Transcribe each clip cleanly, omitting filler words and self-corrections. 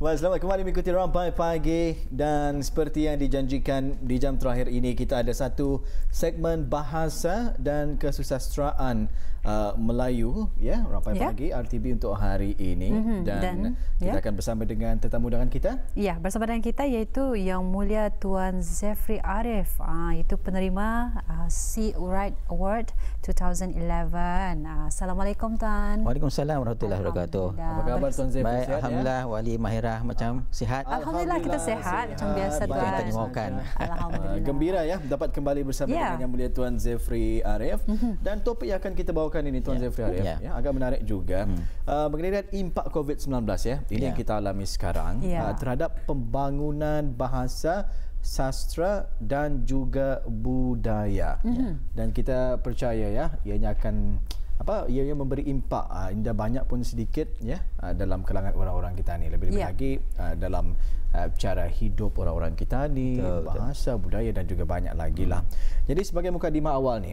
Well, selamat kembali mengikuti Rampai Pagi dan seperti yang dijanjikan di jam terakhir ini kita ada satu segmen bahasa dan kesusastraan Melayu ya Rampai Pagi RTB untuk hari ini dan kita akan bersama dengan tetamu undangan kita. Ya, bersama dengan kita iaitu Yang Mulia Tuan Zefri Arif, itu penerima Sea Right Award 2011. Assalamualaikum Tuan. Waalaikumsalam warahmatullahi wabarakatuh. Apa khabar Tuan Zefri? Baik, alhamdulillah. Wali Mahirah macam sihat. Alhamdulillah kita sihat macam biasa Tuan. Kita tengokkan. Alhamdulillah. Gembira ya dapat kembali bersama dengan Yang Mulia Tuan Zefri Arif dan topik yang akan kita bawakan ini Tuan Zefri Arif ya agak menarik juga mengenai impak COVID-19 ya. Ini yang kita alami sekarang terhadap pembangunan bahasa, sastra dan juga budaya. Dan kita percaya ya ianya akan ianya memberi impak indah banyak pun sedikit ya dalam kalangan orang-orang kita ni, lebih-lebih lagi dalam cara hidup orang-orang kita ni, bahasa, budaya dan juga banyak lagi lah. Jadi sebagai mukadimah awal ni,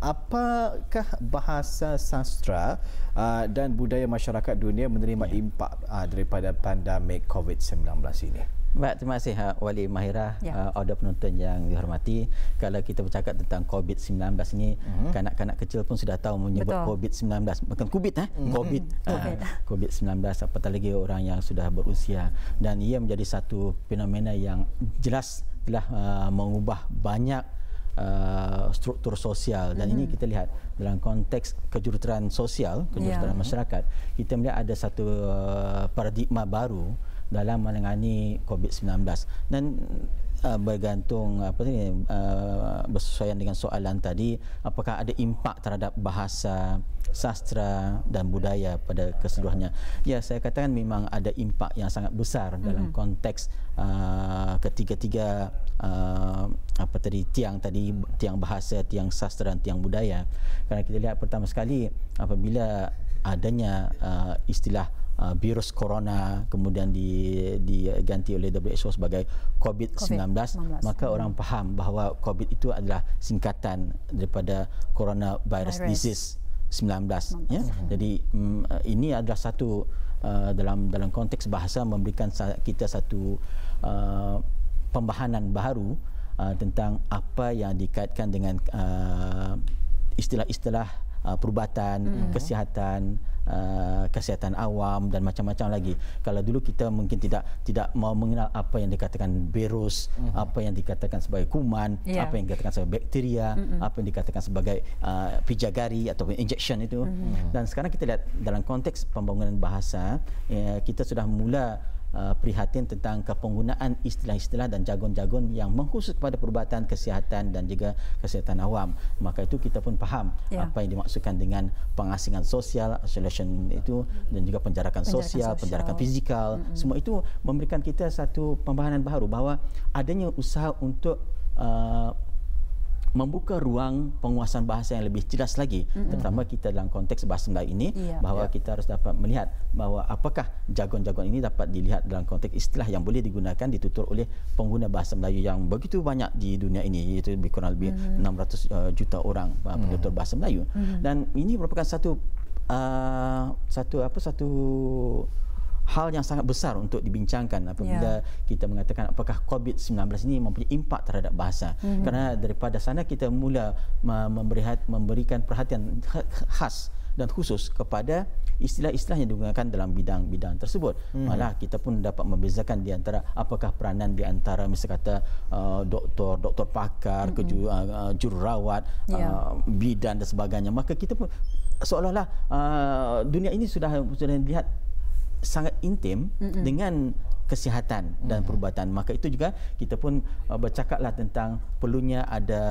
apakah bahasa, sastra dan budaya masyarakat dunia menerima impak daripada pandemik COVID-19 ini? Baik, terima kasih Wali Mahirah, order penonton yang dihormati. Kalau kita bercakap tentang COVID-19 ini, kanak-kanak kecil pun sudah tahu menyebut COVID-19. Bukan COVID, COVID. COVID-19, apatah lagi orang yang sudah berusia. Dan ia menjadi satu fenomena yang jelas telah mengubah banyak struktur sosial. Dan ini kita lihat dalam konteks kejuruteraan sosial, kejuruteraan masyarakat, kita melihat ada satu paradigma baru dalam menangani COVID-19 dan bergantung bersesuaian dengan soalan tadi, apakah ada impak terhadap bahasa, sastra dan budaya pada keseluruhannya. Ya, saya katakan memang ada impak yang sangat besar dalam konteks ketiga-tiga tiang bahasa, tiang sastra dan tiang budaya. Kerana kita lihat pertama sekali apabila adanya istilah virus corona kemudian diganti oleh WHO sebagai COVID-19, maka orang faham bahawa COVID itu adalah singkatan daripada coronavirus disease 19 ya. Jadi ini adalah satu dalam konteks bahasa memberikan kita satu pembahanan baru tentang apa yang dikaitkan dengan istilah-istilah perubatan, kesihatan, kesihatan awam dan macam-macam lagi. Kalau dulu kita mungkin tidak mau mengenal apa yang dikatakan virus, apa yang dikatakan sebagai kuman, apa yang dikatakan sebagai bakteria, apa yang dikatakan sebagai pijagari atau injection itu. Dan sekarang kita lihat dalam konteks pembangunan bahasa, kita sudah mula prihatin tentang kepenggunaan istilah-istilah dan jargon-jargon yang mengkhusus kepada perubatan, kesihatan dan juga kesihatan awam. Maka itu kita pun faham apa yang dimaksudkan dengan pengasingan sosial, isolation itu, dan juga penjarakan sosial, penjarakan fizikal. Semua itu memberikan kita satu pembahanan baru bahawa adanya usaha untuk membuka ruang penguasaan bahasa yang lebih jelas lagi, terutama kita dalam konteks bahasa Melayu ini, bahawa kita harus dapat melihat bahawa apakah jargon-jargon ini dapat dilihat dalam konteks istilah yang boleh digunakan, ditutur oleh pengguna bahasa Melayu yang begitu banyak di dunia ini, iaitu lebih kurang lebih 600 juta orang penutur bahasa Melayu. Dan ini merupakan satu hal yang sangat besar untuk dibincangkan apabila kita mengatakan apakah COVID-19 ini mempunyai impak terhadap bahasa. Kerana daripada sana kita mula memberikan perhatian khas dan khusus kepada istilah-istilah yang digunakan dalam bidang-bidang tersebut. Malah kita pun dapat membezakan di antara apakah peranan di antara misalnya kata doktor pakar, jururawat, bidan dan sebagainya. Maka kita pun seolah-olah dunia ini sudah dilihat sangat intim dengan kesihatan dan perubatan. Maka itu juga kita pun bercakaplah tentang perlunya ada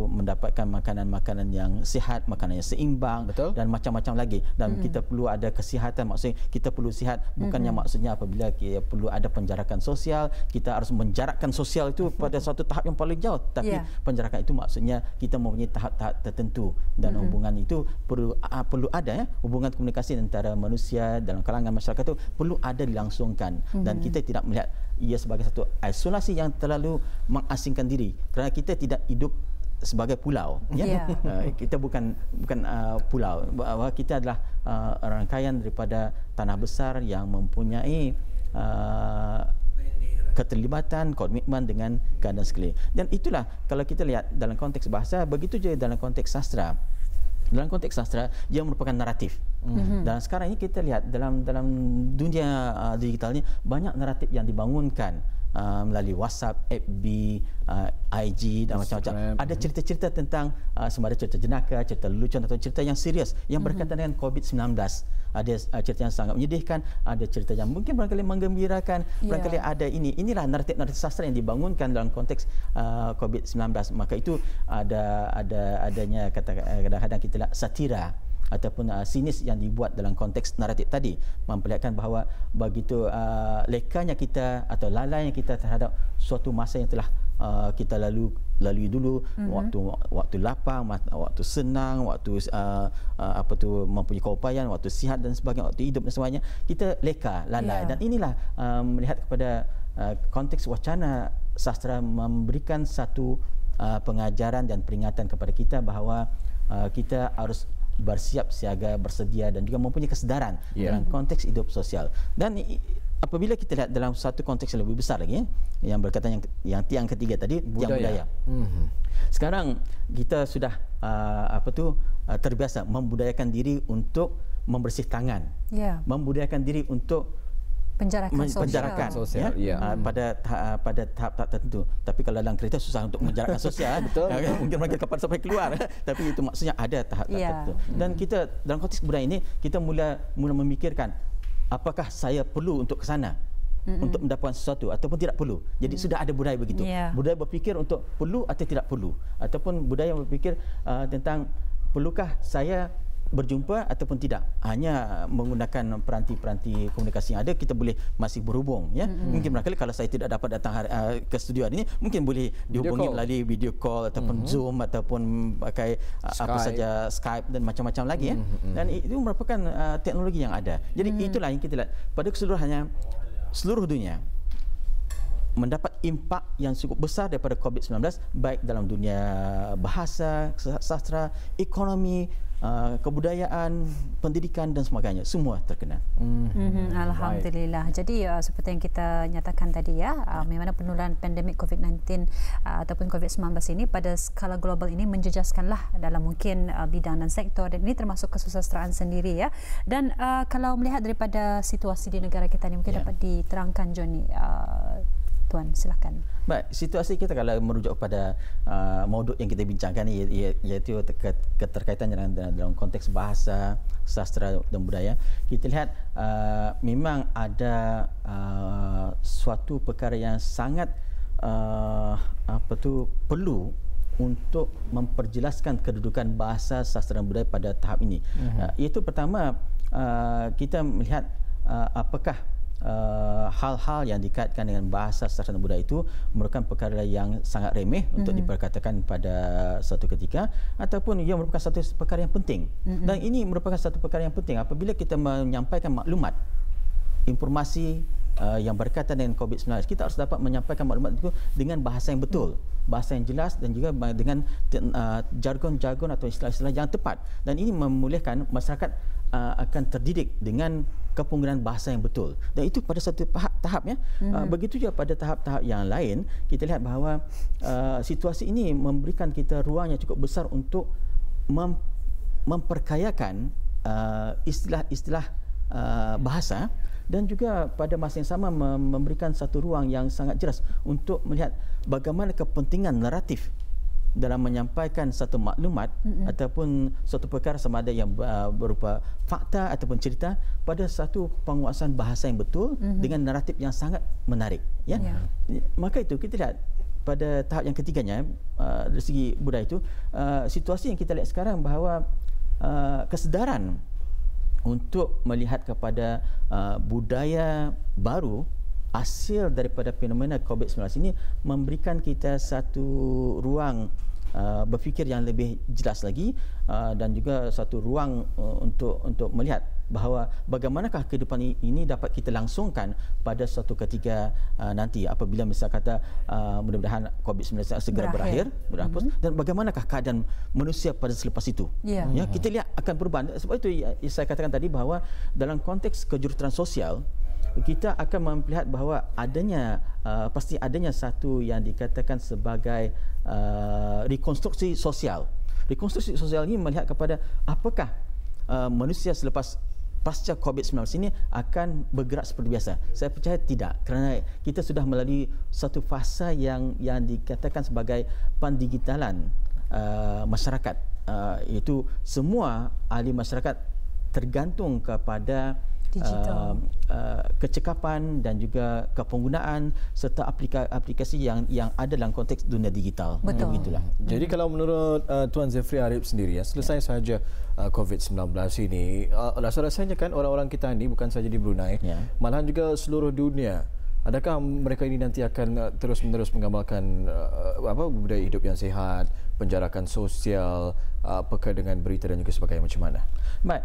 mendapatkan makanan-makanan yang sihat, makanan yang seimbang, dan macam-macam lagi. Dan kita perlu ada kesihatan, maksudnya kita perlu sihat bukannya maksudnya apabila kita perlu ada penjarakan sosial, kita harus menjarakkan sosial itu pada suatu tahap yang paling jauh. Tapi penjarakan itu maksudnya kita mempunyai tahap-tahap tertentu dan hubungan itu perlu ada hubungan komunikasi antara manusia dalam kalangan masyarakat itu perlu ada dilangsungkan, dan kita tidak melihat ia sebagai satu isolasi yang terlalu mengasingkan diri, kerana kita tidak hidup sebagai pulau, ya. Kita bukan pulau, bahwa kita adalah rangkaian daripada tanah besar yang mempunyai keterlibatan, komitmen dengan keadaan sekeliling. Dan itulah kalau kita lihat dalam konteks bahasa, begitu juga dalam konteks sastra. Dalam konteks sastra, dia merupakan naratif. Dan sekarang ini kita lihat dalam dunia digital ini banyak naratif yang dibangunkan melalui WhatsApp, FB, IG dan macam-macam. Ada cerita-cerita tentang sama ada cerita jenaka, cerita lelucon atau cerita yang serius yang berkaitan dengan COVID-19. Ada cerita yang sangat menyedihkan, ada cerita yang mungkin barangkali menggembirakan, barangkali ada inilah naratif sastra yang dibangunkan dalam konteks COVID-19. Maka itu adanya kadang-kadang kita lihat satira ataupun sinis yang dibuat dalam konteks naratif tadi, memperlihatkan bahawa begitu lekanya kita atau lalainya kita terhadap suatu masa yang telah kita lalui dulu, waktu lapang, waktu senang, waktu mempunyai keupayaan, waktu sihat dan sebagainya, waktu hidup dan sebagainya, kita leka, lalai. Dan inilah melihat kepada konteks wacana sastra memberikan satu pengajaran dan peringatan kepada kita bahawa kita harus bersiap siaga, bersedia dan juga mempunyai kesedaran dalam konteks hidup sosial. Dan apabila kita lihat dalam satu konteks yang lebih besar lagi, yang berkaitan yang tiang ketiga tadi, tiang budaya. Sekarang kita sudah terbiasa membudayakan diri untuk membersih tangan, membudayakan diri untuk penjarakan sosial, pada tahap tertentu. Tapi kalau dalam kereta susah untuk menjarakkan sosial, mungkin mereka kapal sampai keluar. Tapi itu maksudnya ada tahap tertentu. Dan kita dalam konteks budaya ini kita mula memikirkan, apakah saya perlu untuk ke sana untuk mendapatkan sesuatu ataupun tidak perlu. Jadi sudah ada budaya begitu. Budaya berfikir untuk perlu atau tidak perlu, ataupun budaya berfikir tentang perlukah saya berjumpa ataupun tidak. Hanya menggunakan peranti-peranti komunikasi yang ada, kita boleh masih berhubung, ya. Mungkin barangkali kalau saya tidak dapat datang ke studio hari ini, mungkin boleh dihubungi melalui video call ataupun Zoom ataupun pakai apa saja Skype dan macam-macam lagi, ya. Dan itu merupakan teknologi yang ada. Jadi itulah yang kita lihat pada keseluruhannya, seluruh dunia mendapat impak yang cukup besar daripada COVID-19, baik dalam dunia bahasa, sastra, ekonomi, kebudayaan, pendidikan dan sebagainya, semua terkena. Alhamdulillah. Jadi seperti yang kita nyatakan tadi, memang penularan pandemik COVID-19 ataupun COVID-19 ini pada skala global ini menjejaskanlah dalam mungkin bidang dan sektor, dan ini termasuk kesusastraan sendiri, ya. Dan kalau melihat daripada situasi di negara kita ini, mungkin dapat diterangkan Johnny. Tuan, silakan. Baik, situasi kita kalau merujuk kepada mauduk yang kita bincangkan ini, iaitu keterkaitan dalam konteks bahasa, sastra dan budaya, kita lihat memang ada suatu perkara yang sangat perlu untuk memperjelaskan kedudukan bahasa, sastra dan budaya pada tahap ini. Iaitu pertama, kita melihat apakah hal-hal yang dikaitkan dengan bahasa, sastra dan budaya itu merupakan perkara yang sangat remeh untuk diperkatakan pada suatu ketika, ataupun ia merupakan satu perkara yang penting. Dan ini merupakan satu perkara yang penting apabila kita menyampaikan maklumat, informasi yang berkaitan dengan COVID-19, kita harus dapat menyampaikan maklumat itu dengan bahasa yang betul, bahasa yang jelas, dan juga dengan jargon-jargon atau istilah-istilah yang tepat. Dan ini memulihkan masyarakat akan terdidik dengan kepenggunaan bahasa yang betul. Dan itu pada satu tahap, ya. Begitu juga pada tahap-tahap yang lain, kita lihat bahawa situasi ini memberikan kita ruang yang cukup besar untuk memperkayakan istilah-istilah bahasa, dan juga pada masa yang sama memberikan satu ruang yang sangat jelas untuk melihat bagaimana kepentingan naratif dalam menyampaikan satu maklumat ataupun suatu perkara sama ada yang berupa fakta ataupun cerita pada satu penguasaan bahasa yang betul dengan naratif yang sangat menarik, ya. Maka itu kita lihat pada tahap yang ketiganya, dari segi budaya itu, situasi yang kita lihat sekarang bahawa kesedaran untuk melihat kepada budaya baru hasil daripada fenomena COVID-19 ini memberikan kita satu ruang berfikir yang lebih jelas lagi dan juga satu ruang untuk melihat bahawa bagaimanakah kehidupan ini dapat kita langsungkan pada suatu ketika nanti apabila misalnya kata mudah-mudahan COVID-19 segera berakhir dan bagaimanakah keadaan manusia pada selepas itu. Ya, kita lihat akan perubahan. Sebab itu saya katakan tadi bahawa dalam konteks kejuruteraan sosial kita akan melihat bahawa pasti adanya satu yang dikatakan sebagai rekonstruksi sosial. Rekonstruksi sosial ini melihat kepada apakah manusia selepas pasca COVID-19 ini akan bergerak seperti biasa. Saya percaya tidak, kerana kita sudah melalui satu fasa yang dikatakan sebagai pendigitalan masyarakat, iaitu semua ahli masyarakat tergantung kepada kecekapan dan juga kepenggunaan serta aplikasi yang ada dalam konteks dunia digital. Betul. Begitulah. Jadi kalau menurut Tuan Zefri Arif sendiri, selesai sahaja COVID-19 ini, rasa-rasanya kan orang-orang kita ini bukan saja di Brunei, malahan juga seluruh dunia. Adakah mereka ini nanti akan terus-menerus mengamalkan budaya hidup yang sihat, penjarakan sosial, apakah dengan berita dan juga sebagainya, macam mana? Baik,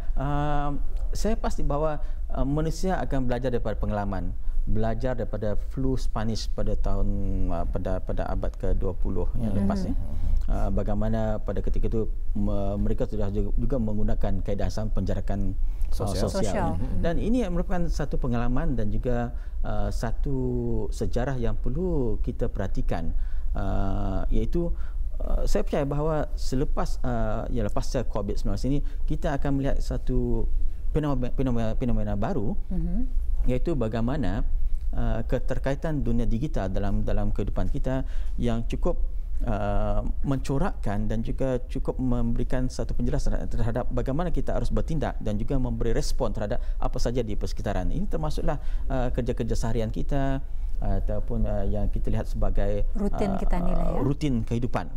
saya pasti bahawa manusia akan belajar daripada pengalaman, belajar daripada flu Spanish pada abad ke-20 yang lepas ni. Bagaimana pada ketika itu mereka sudah juga menggunakan kaedah asam penjarakan sosial. Dan ini merupakan satu pengalaman dan juga satu sejarah yang perlu kita perhatikan, iaitu saya percaya bahawa selepas pasca COVID-19 ini kita akan melihat satu fenomena baru, iaitu bagaimana keterkaitan dunia digital dalam kehidupan kita yang cukup mencorakkan dan juga cukup memberikan satu penjelasan terhadap bagaimana kita harus bertindak dan juga memberi respon terhadap apa saja di persekitaran. Ini termasuklah kerja-kerja seharian kita ataupun yang kita lihat sebagai rutin kita nilai, rutin kehidupan.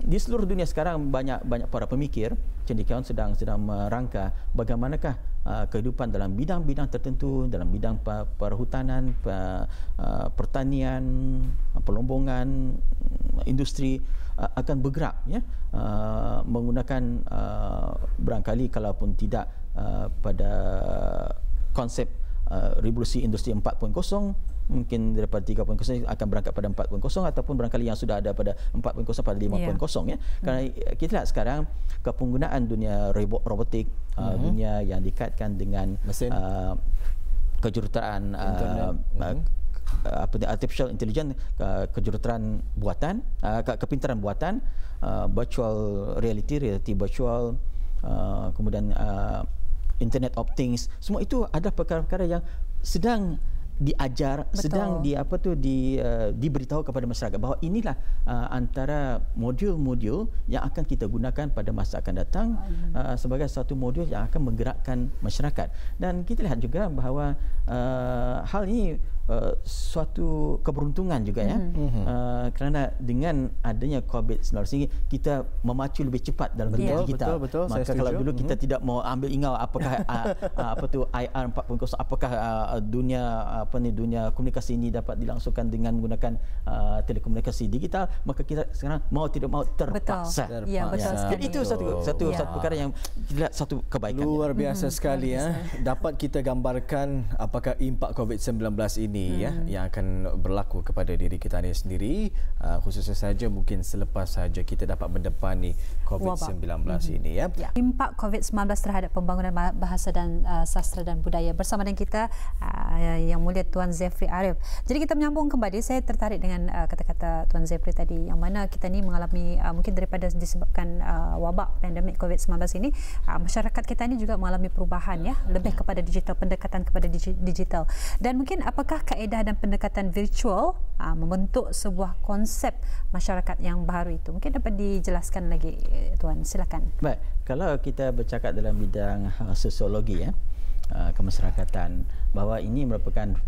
Di seluruh dunia sekarang banyak para pemikir, cendekiawan sedang merangka bagaimanakah kehidupan dalam bidang-bidang tertentu, dalam bidang perhutanan, pertanian, pelombongan, industri akan bergerak, menggunakan barangkali kalaupun tidak pada konsep revolusi industri 4.0, mungkin daripada 3.0 akan berangkat pada 4.0 ataupun barangkali yang sudah ada pada 4.0 pada 5.0 Kerana kita lihat sekarang kepenggunaan dunia robotik, dunia yang dikaitkan dengan kejuruteraan artificial intelligence, kejuruteraan buatan, kepintaran buatan, virtual reality virtual, kemudian Internet of Things, semua itu adalah perkara-perkara yang sedang diajar, sedang diberitahu kepada masyarakat bahawa inilah antara modul-modul yang akan kita gunakan pada masa akan datang sebagai satu modul yang akan menggerakkan masyarakat. Dan kita lihat juga bahawa hal ini suatu keberuntungan juga, kerana dengan adanya COVID-19 ini kita memacu lebih cepat dalam dunia digital. Betul, maka kalau dulu kita tidak mau ambil ingau apakah IR 4.0, apakah dunia komunikasi ini dapat dilangsungkan dengan menggunakan telekomunikasi digital, maka kita sekarang mau tidak mau terpaksa. Jadi itu satu perkara yang kita lihat satu kebaikan. Luar biasa sekali dapat kita gambarkan apakah impak COVID-19 ini yang akan berlaku kepada diri kita ini sendiri, khususnya saja mungkin selepas saja kita dapat mendepani COVID-19 ini. Impak COVID-19 terhadap pembangunan bahasa dan sastra dan budaya. Bersama dengan kita Yang Mulia Tuan Zefri Arif. Jadi kita menyambung kembali, saya tertarik dengan kata-kata Tuan Zefri tadi, yang mana kita ni mengalami mungkin daripada disebabkan wabak pandemik COVID-19 ini, masyarakat kita ini juga mengalami perubahan, lebih kepada digital, pendekatan kepada digital. Dan mungkin apakah kaedah dan pendekatan virtual membentuk sebuah konsep masyarakat yang baru itu? Mungkin dapat dijelaskan lagi, Tuan, silakan. Baik, kalau kita bercakap dalam bidang sosiologi kemasyarakatan, bahawa ini merupakan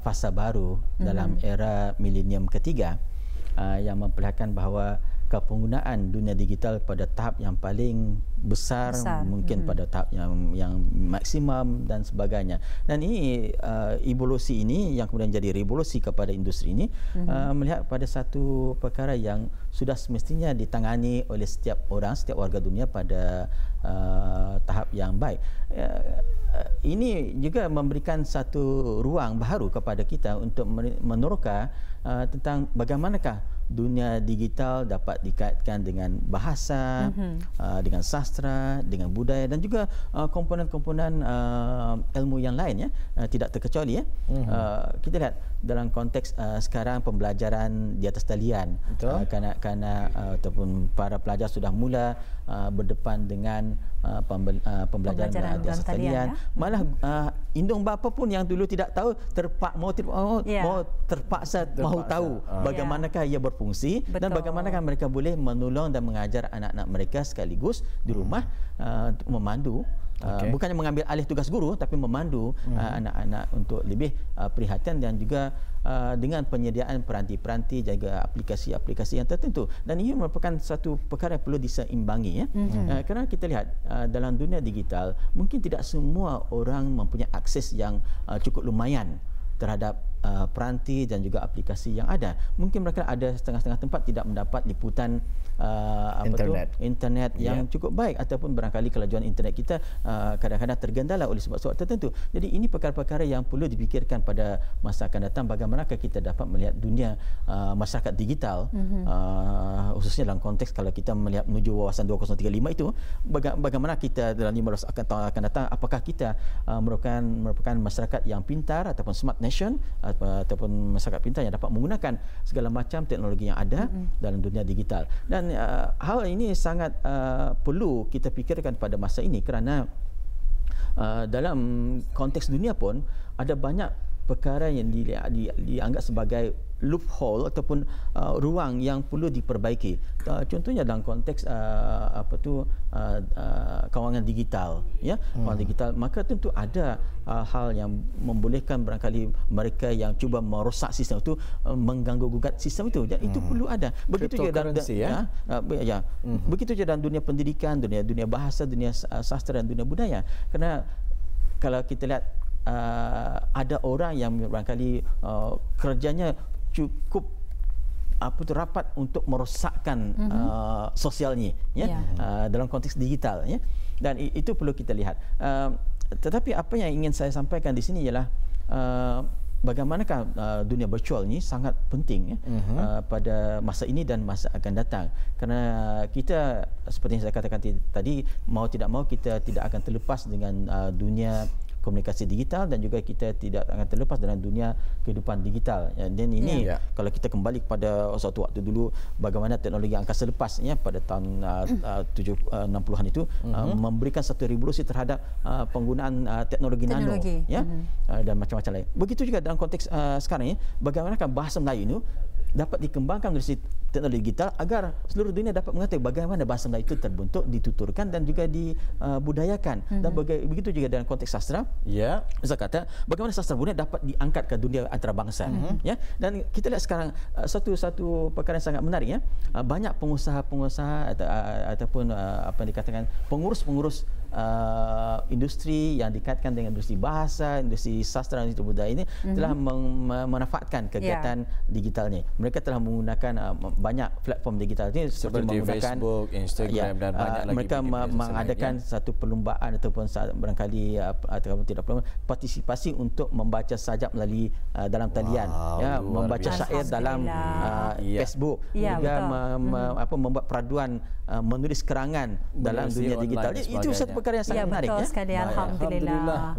fasa baru dalam era milenium ketiga, yang memperlihatkan bahawa kepenggunaan dunia digital pada tahap yang paling besar. Mungkin pada tahap yang maksimum dan sebagainya. Dan ini evolusi ini yang kemudian jadi revolusi kepada industri ini melihat pada satu perkara yang sudah semestinya ditangani oleh setiap orang, setiap warga dunia pada tahap yang baik. Ini juga memberikan satu ruang baru kepada kita untuk meneroka tentang bagaimanakah dunia digital dapat dikaitkan dengan bahasa, dengan sastra, dengan budaya dan juga komponen-komponen ilmu yang lain, ya, tidak terkecuali, ya. Kita lihat dalam konteks sekarang pembelajaran di atas talian, kanak-kanak ataupun para pelajar sudah mula berdepan dengan pembelajaran di atas talian, ya? Malah indung bapa pun yang dulu tidak tahu terpaksa mahu tahu bagaimanakah ia berfungsi. Betul. Dan bagaimanakah mereka boleh menolong dan mengajar anak-anak mereka sekaligus di rumah memandu. Bukannya mengambil alih tugas guru, tapi memandu anak-anak untuk lebih perhatian dan juga dengan penyediaan peranti-peranti, jaga aplikasi-aplikasi yang tertentu. Dan ini merupakan satu perkara yang perlu diseimbangi, ya. Kerana kita lihat dalam dunia digital mungkin tidak semua orang mempunyai akses yang cukup lumayan terhadap peranti dan juga aplikasi yang ada. Mungkin mereka ada setengah-setengah tempat tidak mendapat liputan internet yang cukup baik, ataupun barangkali kelajuan internet kita kadang-kadang tergendala oleh sebab-sebab tertentu. Jadi ini perkara-perkara yang perlu dipikirkan pada masa akan datang, bagaimanakah kita dapat melihat dunia masyarakat digital, khususnya dalam konteks kalau kita melihat menuju wawasan 2035 itu, bagaimana kita dalam 15 tahun akan datang, apakah kita merupakan masyarakat yang pintar ataupun smart nation, ataupun masyarakat pintar yang dapat menggunakan segala macam teknologi yang ada dalam dunia digital. Dan hal ini sangat perlu kita fikirkan pada masa ini, kerana dalam konteks dunia pun ada banyak perkara yang dianggap sebagai loophole ataupun ruang yang perlu diperbaiki. Contohnya dalam konteks kewangan digital, ya, kewangan digital, maka tentu ada hal yang membolehkan barangkali mereka yang cuba merosak sistem itu mengganggu gugat sistem itu. Dan itu perlu ada. Begitu juga dalam begitu juga dalam dunia pendidikan, dunia bahasa, dunia sastra dan dunia budaya. Kerana kalau kita lihat ada orang yang barangkali kerjanya cukup rapat untuk merosakkan sosialnya, ya, dalam konteks digital, ya. Dan itu perlu kita lihat. Tetapi apa yang ingin saya sampaikan di sini ialah bagaimanakah dunia virtual ini sangat penting, ya, pada masa ini dan masa akan datang. Kerana kita, seperti yang saya katakan tadi, mau tidak mau kita tidak akan terlepas dengan dunia komunikasi digital, dan juga kita tidak akan terlepas dalam dunia kehidupan digital. Dan ini kalau kita kembali kepada suatu waktu dulu, bagaimana teknologi angkasa lepas, ya, pada tahun 60-an itu memberikan satu revolusi terhadap penggunaan teknologi nano, ya, dan macam-macam lain. Begitu juga dalam konteks sekarang, ya, bagaimanakah bahasa Melayu itu dapat dikembangkan dari teknologi digital agar seluruh dunia dapat mengetahui bagaimana bahasa Melayu itu terbentuk, dituturkan dan juga dibudayakan. Dan begitu juga dalam konteks sastra. Saya kata bagaimana sastra budaya dapat diangkat ke dunia antarabangsa. Ya, dan kita lihat sekarang satu perkara yang sangat menarik, ya. Banyak pengusaha-pengusaha ataupun apa yang dikatakan pengurus-pengurus industri yang dikaitkan dengan industri bahasa, industri sastra dan industri budaya ini telah memanfaatkan kegiatan digital ini. Mereka telah menggunakan banyak platform digital ini seperti menggunakan Facebook, Instagram, dan banyak lagi. Mereka mengadakan satu perlumbaan ataupun barangkali atau tidak perlu partisipasi untuk membaca sajak melalui dalam talian, ya, membaca syair dalam Facebook, juga membuat peraduan, menulis kerangan dalam dunia digital. Itu satu perkara yang sangat menarik, betul sekali. Alhamdulillah.